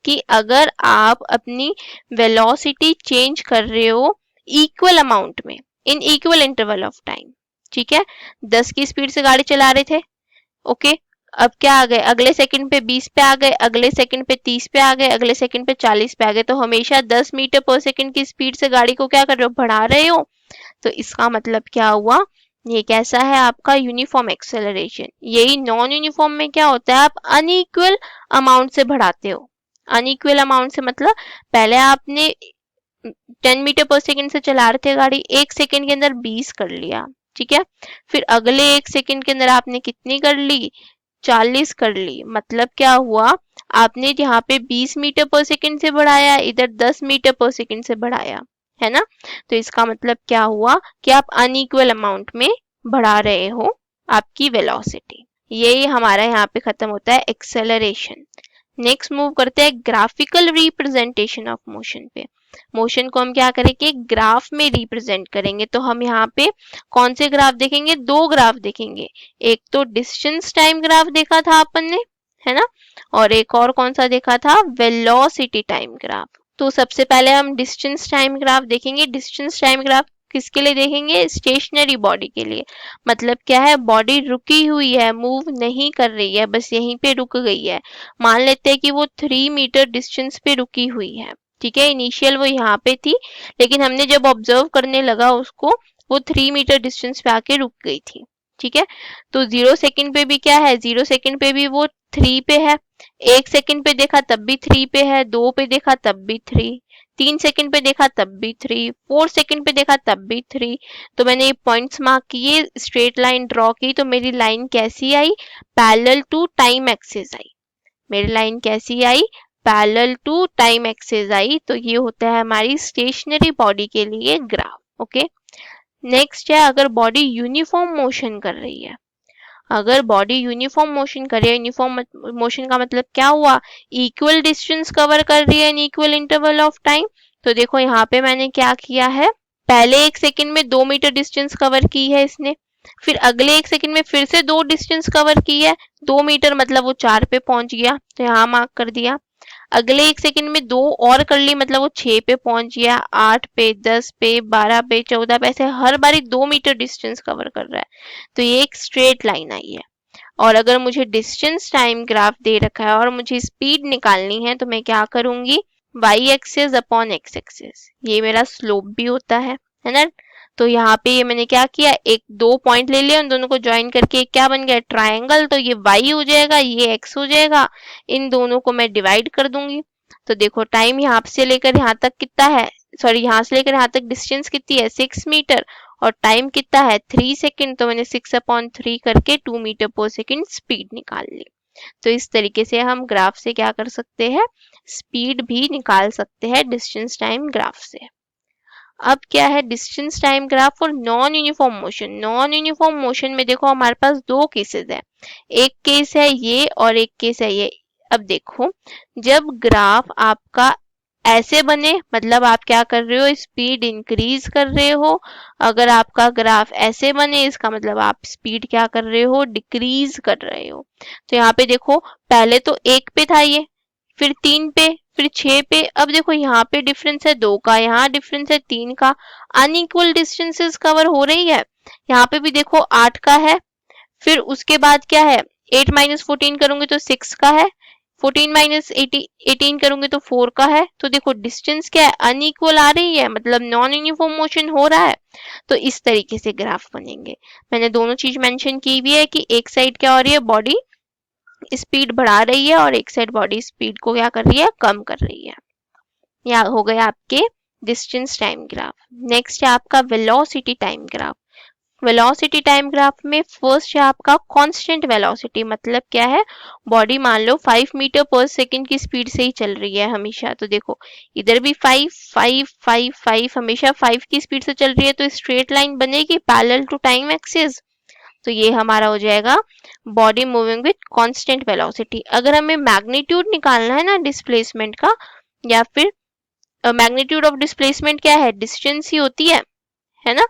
कि अगर आप अपनी वेलोसिटी चेंज कर रहे हो इक्वल अमाउंट में, in equal interval of time, ठीक है। 10 की स्पीड से गाड़ी चला रहे थे, ओके, अब क्या आ गए, अगले सेकंड पे 20 पे आ गए, अगले सेकंड पे 30 पे आ गए, अगले सेकंड पे 40 पे आ गए, तो हमेशा 10 मीटर पर सेकंड की स्पीड से गाड़ी को क्या कर रहे हो, बढ़ा रहे हो। तो इसका मतलब क्या हुआ, ये कैसा है आपका यूनिफॉर्म एक्सेलरेशन। यही नॉन यूनिफॉर्म में क्या होता है, आप अनइक्वल अमाउंट से बढ़ाते हो। अनइक्वल अमाउंट से मतलब पहले आपने 10 मीटर पर सेकंड से चला रहे थे गाड़ी, 1 सेकंड के अंदर 20 कर लिया, ठीक है। फिर अगले 1 सेकंड के अंदर आपने कितनी कर ली, 40 कर ली। मतलब क्या हुआ, आपने यहाँ पे 20 मीटर पर सेकंड से बढ़ाया, इधर 10 मीटर पर सेकंड से बढ़ाया, है ना। तो इसका मतलब क्या हुआ कि आप अनइक्वल अमाउंट में बढ़ा रहे हो आपकी वेलोसिटी। यही हमारा यहाँ पे खत्म होता है एक्सेलरेशन। नेक्स्ट मूव करते हैं ग्राफिकल रिप्रेजेंटेशन ऑफ मोशन पे। मोशन को हम क्या करेंगे, ग्राफ में रिप्रेजेंट करेंगे। तो हम यहाँ पे कौन से ग्राफ देखेंगे, दो ग्राफ देखेंगे। एक तो डिस्टेंस टाइम ग्राफ देखा था अपन ने, है ना, और एक और कौन सा देखा था, वेलोसिटी टाइम ग्राफ। तो सबसे पहले हम डिस्टेंस टाइम ग्राफ देखेंगे। डिस्टेंस टाइम ग्राफ किसके लिए देखेंगे, स्टेशनरी बॉडी के लिए। मतलब क्या है, बॉडी रुकी हुई है, मूव नहीं कर रही है, बस यहीं पे रुक गई है। मान लेते हैं कि वो 3 मीटर डिस्टेंस पे रुकी हुई है, ठीक है। इनिशियल वो यहाँ पे थी, लेकिन हमने जब ऑब्जर्व करने लगा उसको, वो 3 मीटर डिस्टेंस पे आके रुक गई थी, ठीक है। तो 0 सेकंड पे भी क्या है, 0 सेकंड पे भी वो 3 पे है। 1 सेकंड पे देखा तब भी 3 पे है, 2 पे देखा तब भी 3, 3 सेकंड पे देखा तब भी 3, 4 सेकंड पे देखा तब भी 3। तो मैंने ये पॉइंट्स मार्क किए, स्ट्रेट लाइन ड्रॉ की, तो मेरी लाइन कैसी आई, पैरेलल टू टाइम एक्सिस आई। मेरी लाइन कैसी आई, पैरेलल टू टाइम एक्सिस आई। तो ये होता है हमारी स्टेशनरी बॉडी के लिए ग्राफ। ओके, नेक्स्ट है अगर बॉडी यूनिफॉर्म मोशन कर रही है। अगर बॉडी यूनिफॉर्म मोशन कर रही है, यूनिफॉर्म मोशन का मतलब क्या हुआ, इक्वल डिस्टेंस कवर कर रही है in equal interval of time. तो देखो यहाँ पे मैंने क्या किया है, पहले 1 सेकंड में 2 मीटर डिस्टेंस कवर की है इसने, फिर अगले 1 सेकंड में फिर से 2 डिस्टेंस कवर की है, 2 मीटर, मतलब वो 4 पे पहुंच गया, तो यहाँ मार्क कर दिया। अगले 1 सेकंड में 2 और कर ली, मतलब वो 6 पे पहुंच गया, 8 पे, 10 पे, 12 पे, 14 पे, ऐसे हर बारी 2 मीटर डिस्टेंस कवर कर रहा है। तो ये एक स्ट्रेट लाइन आई है। और अगर मुझे डिस्टेंस टाइम ग्राफ दे रखा है और मुझे स्पीड निकालनी है, तो मैं क्या करूंगी, y axis upon x axis, ये मेरा स्लोप भी होता है ना। तो यहाँ पे ये मैंने क्या किया, एक दो पॉइंट ले लिया, उन दोनों को ज्वाइन करके क्या बन गया, ट्रायंगल। तो ये y हो जाएगा, ये x हो जाएगा, इन दोनों को मैं डिवाइड कर दूंगी। तो देखो टाइम यहाँ से लेकर यहाँ तक कितना है, सॉरी यहाँ से लेकर यहाँ तक डिस्टेंस कितनी है, 6 मीटर, और टाइम कितना है, 3 सेकंड। तो मैंने 6/3 करके 2 मीटर पर सेकंड स्पीड निकाल ली। तो इस तरीके से हम ग्राफ से क्या कर सकते हैं, स्पीड भी निकाल सकते हैं डिस्टेंस टाइम ग्राफ से। अब क्या है, डिस्टेंस टाइम ग्राफ और non uniform motion. Non uniform motion में देखो हमारे पास दो केसेस है, एक केस है ये और एक केस है ये। अब देखो जब ग्राफ आपका ऐसे बने, मतलब आप क्या कर रहे हो, स्पीड इंक्रीज कर रहे हो। अगर आपका ग्राफ ऐसे बने, इसका मतलब आप स्पीड क्या कर रहे हो, डिक्रीज कर रहे हो। तो यहाँ पे देखो पहले तो 1 पे था ये, फिर 3 पे, फिर 6 पे। अब देखो यहाँ पे डिफरेंस है 2 का, यहाँ डिफरेंस है 3 का, अनइक्वल डिस्टेंसेस कवर हो रही है। यहाँ पे भी देखो 8 का है, फिर उसके बाद क्या है, 8 माइनस 14 करूंगी तो 6 का है, 14 माइनस 18 करूंगे तो 4 का है। तो देखो डिस्टेंस क्या है, अनइक्वल आ रही है, मतलब नॉन यूनिफॉर्म मोशन हो रहा है। तो इस तरीके से ग्राफ बनेंगे। मैंने दोनों चीज मेंशन की हुई है कि एक साइड क्या हो रही है, बॉडी स्पीड बढ़ा रही है, और एक साइड बॉडी स्पीड को क्या कर रही है, कम कर रही है। यह हो गया आपके डिस्टेंस टाइम ग्राफ। नेक्स्ट है आपका velocity time graph. Velocity time graph में फर्स्ट है आपका कांस्टेंट वेलोसिटी। मतलब क्या है, बॉडी मान लो 5 मीटर पर सेकंड की स्पीड से ही चल रही है हमेशा। तो देखो इधर भी 5 हमेशा 5 की स्पीड से चल रही है, तो स्ट्रेट लाइन बनेगी पैरेलल टू टाइम एक्सिस। तो ये हमारा हो जाएगा body moving with constant velocity. अगर हमें मैग्नीट्यूड निकालना है ना डिस्प्लेसमेंट का, या फिर मैग्नीट्यूड ऑफ डिस्प्लेसमेंट क्या है, डिस्टेंस ही होती है ना।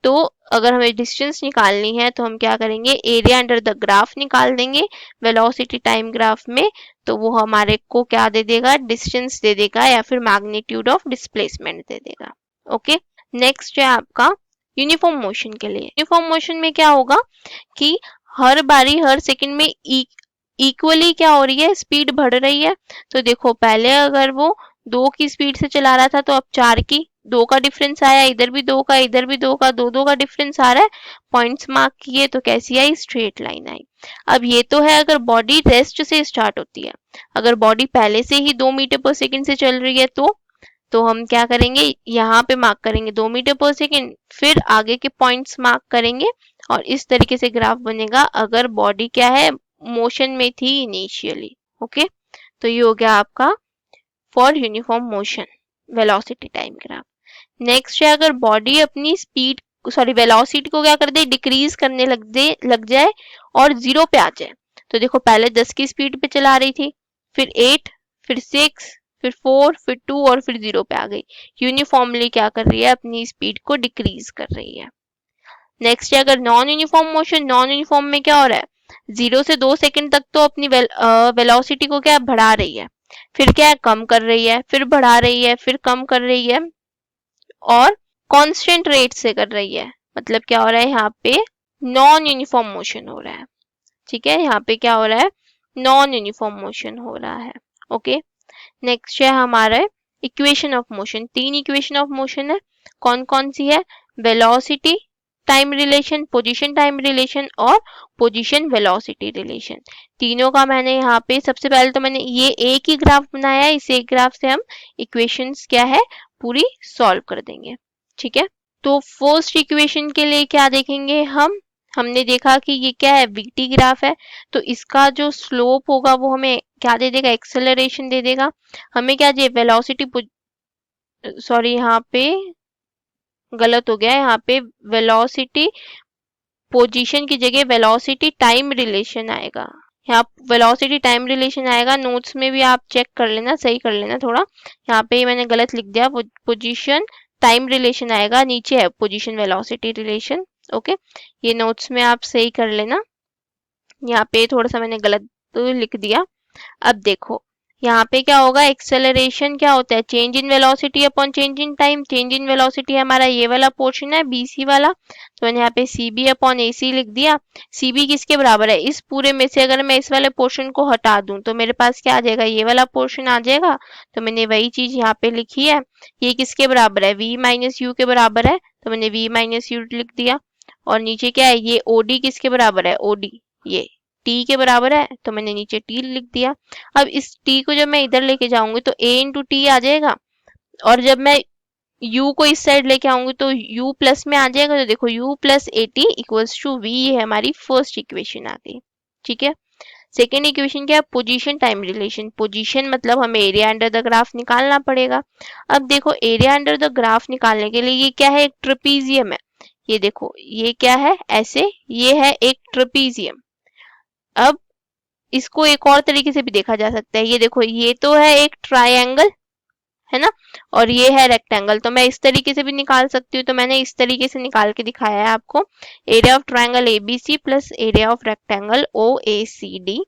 तो अगर हमें डिस्टेंस निकालनी है तो हम क्या करेंगे, एरिया अंडर द ग्राफ निकाल देंगे वेलोसिटी टाइम ग्राफ में। तो वो हमारे को क्या दे देगा, डिस्टेंस दे देगा, या फिर मैग्नीट्यूड ऑफ डिस्प्लेसमेंट दे देगा। ओके, नेक्स्ट है आपका यूनिफॉर्म मोशन के लिए। यूनिफॉर्म मोशन में क्या होगा कि हर बारी हर सेकंड में इक्वली क्या हो रही है, स्पीड बढ़ रही है। तो देखो पहले अगर वो 2 की स्पीड से चला रहा था, तो अब 4 की, 2 का डिफरेंस आया, इधर भी 2 का, इधर भी 2 का, 2 का डिफरेंस आ रहा है। पॉइंट्स मार्क किए तो कैसी आई, स्ट्रेट लाइन आई। अब ये तो है अगर बॉडी रेस्ट से स्टार्ट होती है। अगर बॉडी पहले से ही 2 मीटर पर सेकंड से चल रही है तो तो हम क्या करेंगे, यहाँ पे मार्क करेंगे 2 मीटर पर सेकेंड, फिर आगे के पॉइंट्स मार्क करेंगे और इस तरीके से ग्राफ बनेगा अगर बॉडी क्या है, मोशन में थी इनिशियली। ओके, तो ये हो गया आपका for uniform motion velocity time graph. Next है अगर बॉडी अपनी स्पीड सॉरी वेलोसिटी को क्या कर दे, डिक्रीज करने लग जाए और 0 पे आ जाए। तो देखो पहले 10 की स्पीड पे चला रही थी, फिर 8, फिर 6, फिर 4, फिर 2 और फिर 0 पे आ गई। यूनिफॉर्मली क्या कर रही है, अपनी स्पीड को डिक्रीज कर रही है। नेक्स्ट है अगर non uniform motion, non uniform में क्या हो रहा है, 0 से 2 सेकंड तक तो अपनी वेलोसिटी को क्या बढ़ा रही है, फिर क्या है कम कर रही है, फिर बढ़ा रही है, फिर कम कर रही है और कांस्टेंट रेट से कर रही है। मतलब क्या हो रहा है यहाँ पे, नॉन यूनिफॉर्म मोशन हो रहा है। ठीक है, यहाँ पे क्या हो रहा है, नॉन यूनिफॉर्म मोशन हो रहा है। ओके, नेक्स्ट है हमारा equation of motion. 3 equation of motion है, कौन कौन सी है, velocity time relation, position time relation और पोजीशन वेलोसिटी रिलेशन। तीनों का मैंने यहाँ पे सबसे पहले तो मैंने ये एक ही ग्राफ बनाया है, इस एक ग्राफ से हम इक्वेशंस क्या है पूरी सॉल्व कर देंगे। ठीक है, तो फर्स्ट इक्वेशन के लिए क्या देखेंगे हमने देखा कि ये क्या है, वीटी ग्राफ है, तो इसका जो स्लोप होगा वो हमें क्या दे देगा, एक्सेलरेशन दे देगा। हमें क्या चाहिए, वेलोसिटी सॉरी यहाँ पे गलत हो गया है, यहाँ पे वेलोसिटी पोजीशन की जगह वेलोसिटी टाइम रिलेशन आएगा। यहाँ वेलोसिटी टाइम रिलेशन आएगा, नोट्स में भी आप चेक कर लेना, सही कर लेना थोड़ा, यहाँ पे मैंने गलत लिख दिया, पोजीशन टाइम रिलेशन आएगा, नीचे है पोजीशन वेलोसिटी रिलेशन। ओके, ये नोट्स में आप सही कर लेना, यहाँ पे थोड़ा सा मैंने गलत लिख दिया। अब देखो यहाँ पे क्या होगा, एक्सेलरेशन क्या होता है, change in velocity upon change in time. Change in velocity हमारा ये वाला पोर्शन है बीसी वाला, तो मैंने यहाँ पे सीबी अपॉन एसी लिख दिया। सीबी किसके बराबर है, इस पूरे में से अगर मैं इस वाले पोर्शन को हटा दूं तो मेरे पास क्या आ जाएगा, ये वाला पोर्शन आ जाएगा। तो मैंने वही चीज यहाँ पे लिखी है। ये किसके बराबर है, v माइनस यू के बराबर है, तो मैंने v माइनस यू लिख दिया। और नीचे क्या है, ये ओडी किसके बराबर है, ओडी ये टी के बराबर है, तो मैंने नीचे टी लिख दिया। अब इस टी को जब मैं इधर लेके जाऊंगी तो a इंटू टी आ जाएगा, और जब मैं u को इस साइड लेके आऊंगी तो u प्लस में आ जाएगा। तो देखो u plus a t equals to v, ये हमारी फर्स्ट इक्वेशन आ गई। ठीक है, सेकेंड इक्वेशन क्या है, पोजीशन टाइम रिलेशन। पोजीशन मतलब हमें एरिया अंडर द ग्राफ निकालना पड़ेगा। अब देखो एरिया अंडर द ग्राफ निकालने के लिए ये क्या है, एक ट्रेपीजियम है। ये देखो ये क्या है, ऐसे ये है एक ट्रेपीजियम। अब इसको एक और तरीके से भी देखा जा सकता है, ये देखो ये तो है एक ट्रायंगल है ना, और ये है रेक्टेंगल, तो मैं इस तरीके से भी निकाल सकती हूँ। तो मैंने इस तरीके से निकाल के दिखाया है आपको, area of triangle ABC plus area of rectangle O A C D.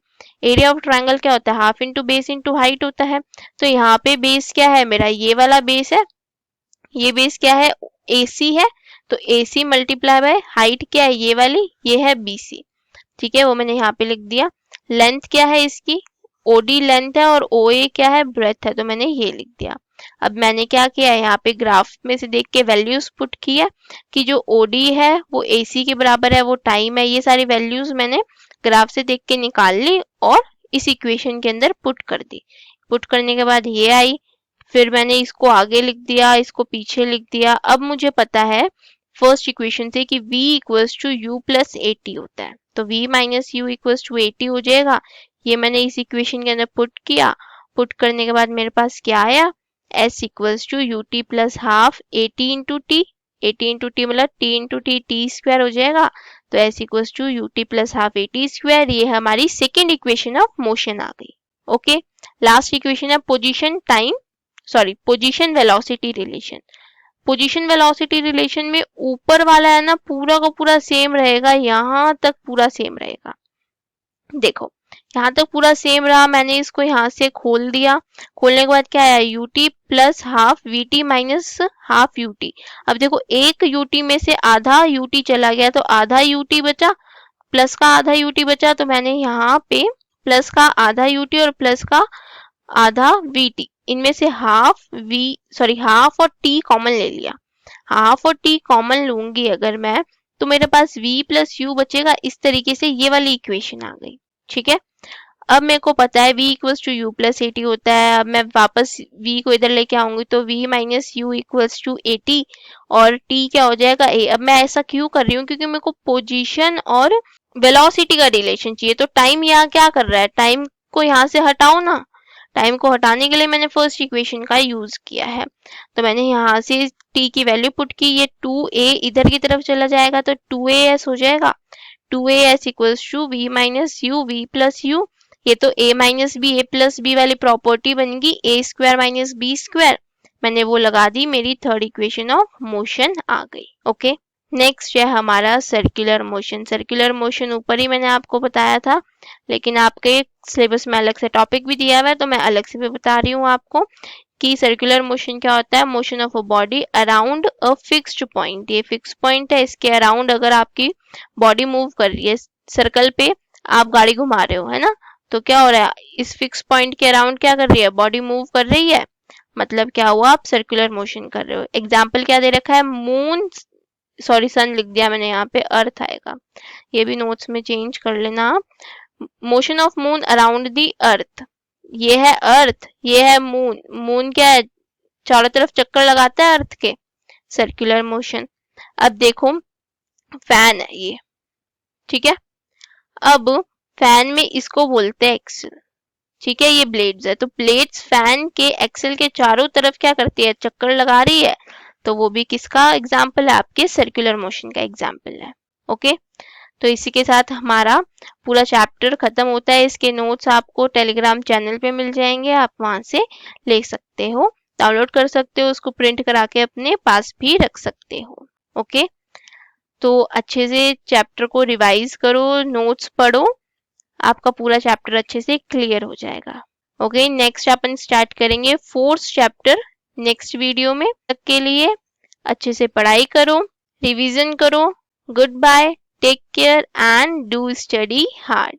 Area of triangle क्या होता है, half into base into height होता है। तो यहाँ पे बेस क्या है मेरा, ये वाला बेस है, ये बेस क्या है AC है, तो AC मल्टीप्लाई बाय हाइट क्या है, ये वाली, ये है BC। ठीक है, वो मैंने यहाँ पे लिख दिया। लेंथ क्या है इसकी, OD लेंथ है, और OA क्या है, ब्रेथ है, तो मैंने ये लिख दिया। अब मैंने क्या किया है, यहाँ पे ग्राफ में से देख के वैल्यूज पुट किया कि जो OD है वो AC के बराबर है, वो टाइम है, ये सारी वैल्यूज मैंने ग्राफ से देख के निकाल ली और इस इक्वेशन के अंदर पुट कर दी। पुट करने के बाद ये आई, फिर मैंने इसको आगे लिख दिया, इसको पीछे लिख दिया। अब मुझे पता है फर्स्ट इक्वेशन से कि v equals to u plus a t होता है, तो v minus u equals to a t हो जाएगा। ये मैंने इस इक्वेशन के अंदर पुट किया। पुट करने के बाद मेरे पास क्या आया, s equals to u t plus half a t into t. A t into t मतलब t into t, t square हो जाएगा, तो s equals to u t plus half a t square. ये हमारी सेकेंड इक्वेशन ऑफ मोशन आ गई। ओके, लास्ट इक्वेशन है position time position velocity relation. Position velocity relation में ऊपर वाला है ना पूरा का पूरा सेम रहेगा, यहाँ तक पूरा सेम रहेगा। देखो यहाँ तक पूरा सेम रहा, मैंने इसको यहाँ से खोल दिया। खोलने के बाद क्या आया, UT plus half VT minus half UT. अब देखो एक यूटी में से आधा यूटी चला गया, तो आधा यूटी बचा, प्लस का आधा यूटी बचा, तो मैंने यहाँ पे प्लस का आधा यूटी और प्लस का आधा वीटी, इनमें से हाफ और टी कॉमन ले लिया। हाफ और टी कॉमन लूंगी अगर मैं, तो मेरे पास v प्लस यू बचेगा। इस तरीके से ये वाली इक्वेशन आ गई। ठीक है, अब मेरे को पता है v equals to u plus a t होता है। अब मैं वापस v को इधर लेके आऊंगी तो v minus u equals to a t और t क्या हो जाएगा a। अब मैं ऐसा क्यों कर रही हूँ, क्योंकि मेरे को पोजीशन और वेलोसिटी का रिलेशन चाहिए। तो टाइम यहाँ क्या कर रहा है, टाइम को यहाँ से हटाओ ना। टाइम को हटाने के लिए मैंने फर्स्ट इक्वेशन का यूज किया है। तो मैंने यहाँ से t की वैल्यू पुट की, ये 2a इधर की तरफ चला जाएगा तो 2as हो जाएगा। 2as equals to v minus u v plus u. ये तो a minus b a plus b वाली प्रॉपर्टी बनेगी, a square minus b square. मैंने वो लगा दी, मेरी थर्ड इक्वेशन ऑफ मोशन आ गई। ओके, नेक्स्ट है हमारा सर्कुलर मोशन। सर्कुलर मोशन ऊपर ही मैंने आपको बताया था, लेकिन आपके सिलेबस में अलग से टॉपिक भी दिया हुआ है तो मैं अलग से भी बता रही हूँ आपको कि सर्कुलर मोशन क्या होता है। Motion of a body around a fixed point. ये फिक्स पॉइंट है, इसके अराउंड अगर आपकी बॉडी मूव कर रही है, सर्कल पे आप गाड़ी घुमा रहे हो, है ना, तो क्या हो रहा है, इस फिक्स पॉइंट के अराउंड क्या कर रही है, बॉडी मूव कर रही है, मतलब क्या हुआ, आप सर्कुलर मोशन कर रहे हो। एग्जाम्पल क्या दे रखा है, मून, सॉरी सन लिख दिया मैंने, यहाँ पे अर्थ आएगा, ये भी नोट्स में चेंज कर लेना आप। Motion of moon around the earth, ये है अर्थ, ये है मून। मून क्या है, चारों तरफ चक्कर लगाता है अर्थ के, सर्कुलर मोशन। अब देखो फैन है ये, ठीक है, अब फैन में इसको बोलते हैं एक्सल, ठीक है, ये ब्लेड्स है, तो ब्लेड्स फैन के एक्सल के चारों तरफ क्या करती है, चक्कर लगा रही है, तो वो भी किसका एग्जाम्पल है, आपके सर्कुलर मोशन का एग्जाम्पल है। ओके, तो इसी के साथ हमारा पूरा चैप्टर खत्म होता है। इसके नोट्स आपको टेलीग्राम चैनल पे मिल जाएंगे, आप वहां से ले सकते हो, डाउनलोड कर सकते हो, उसको प्रिंट करा के अपने पास भी रख सकते हो। ओके, तो अच्छे से चैप्टर को रिवाइज करो, नोट्स पढ़ो, आपका पूरा चैप्टर अच्छे से क्लियर हो जाएगा। ओके, नेक्स्ट अपन स्टार्ट करेंगे फोर्थ चैप्टर नेक्स्ट वीडियो में। तक के लिए अच्छे से पढ़ाई करो, रिवीजन करो। Good bye, take care and do study hard.